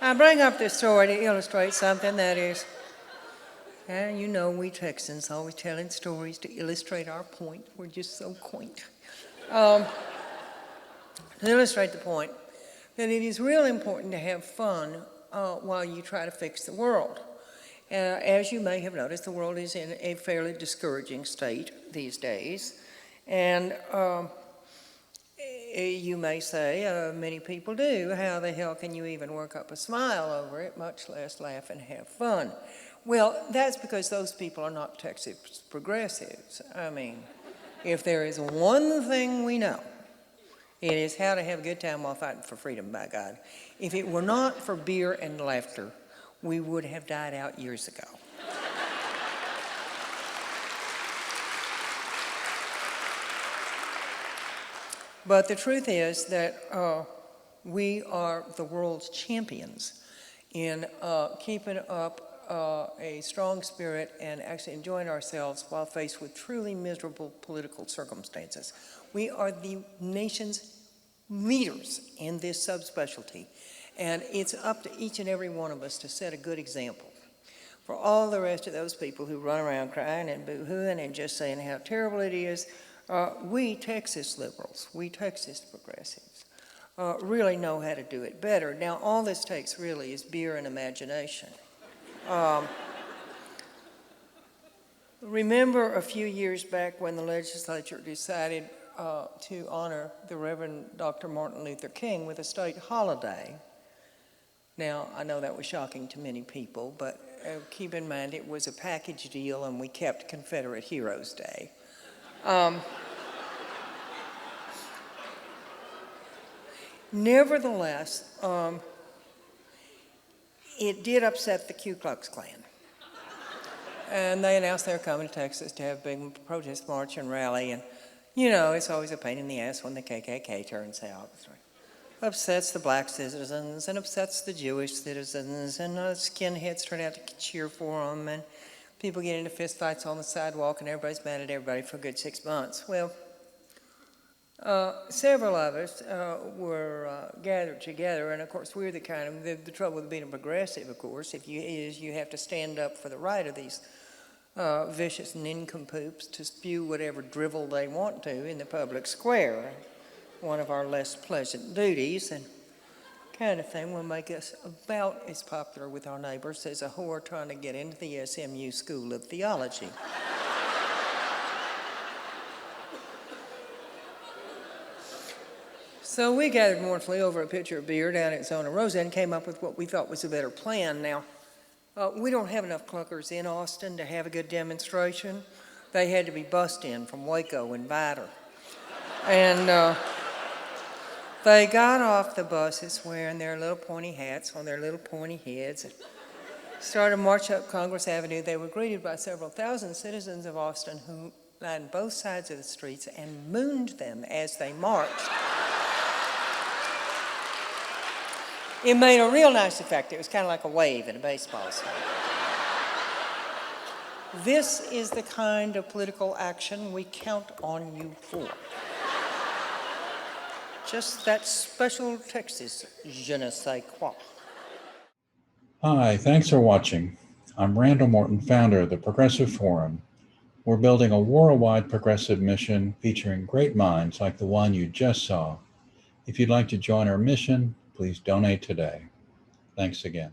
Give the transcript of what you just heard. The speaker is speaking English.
I bring up this story to illustrate something that is, and you know we Texans always telling stories to illustrate our point. We're just so quaint. To illustrate the point that it is real important to have fun while you try to fix the world. As you may have noticed, the world is in a fairly discouraging state these days. And you may say, many people do, how the hell can you even work up a smile over it, much less laugh and have fun? Well, that's because those people are not Texas progressives. I mean, if there is one thing we know, it is how to have a good time while fighting for freedom, by God. If it were not for beer and laughter, we would have died out years ago. But the truth is that we are the world's champions in keeping up a strong spirit and actually enjoying ourselves while faced with truly miserable political circumstances. We are the nation's leaders in this subspecialty, and it's up to each and every one of us to set a good example for all the rest of those people who run around crying and boo-hooing and just saying how terrible it is. We Texas liberals, we Texas progressives, really know how to do it better. Now, all this takes really is beer and imagination. Remember a few years back when the legislature decided to honor the Reverend Dr. Martin Luther King with a state holiday. Now, I know that was shocking to many people, but keep in mind it was a package deal and we kept Confederate Heroes Day. Nevertheless, it did upset the Ku Klux Klan. And they announced they were coming to Texas to have a big protest march and rally. And, you know, it's always a pain in the ass when the KKK turns out. Upsets the black citizens and upsets the Jewish citizens, and skinheads turn out to cheer for them, and people get into fistfights on the sidewalk, and everybody's mad at everybody for a good 6 months. Well, several of us were gathered together, and of course we're the kind of, the trouble with being a progressive, of course, is you have to stand up for the right of these vicious nincompoops to spew whatever drivel they want to in the public square. One of our less pleasant duties, and kind of thing will make us about as popular with our neighbors as a whore trying to get into the SMU School of Theology. So we gathered mournfully over a pitcher of beer down at Zona Rosa and came up with what we thought was a better plan. Now, we don't have enough clunkers in Austin to have a good demonstration. They had to be bussed in from Waco and Vidor. And they got off the buses wearing their little pointy hats on their little pointy heads and started to march up Congress Avenue. They were greeted by several thousand citizens of Austin who lined both sides of the streets and mooned them as they marched. It made a real nice effect. It was kind of like a wave in a baseball swing. This is the kind of political action we count on you for. Just that special Texas je ne sais quoi. Hi, thanks for watching. I'm Randall Morton, founder of the Progressive Forum. We're building a worldwide progressive mission featuring great minds like the one you just saw. If you'd like to join our mission, please donate today. Thanks again.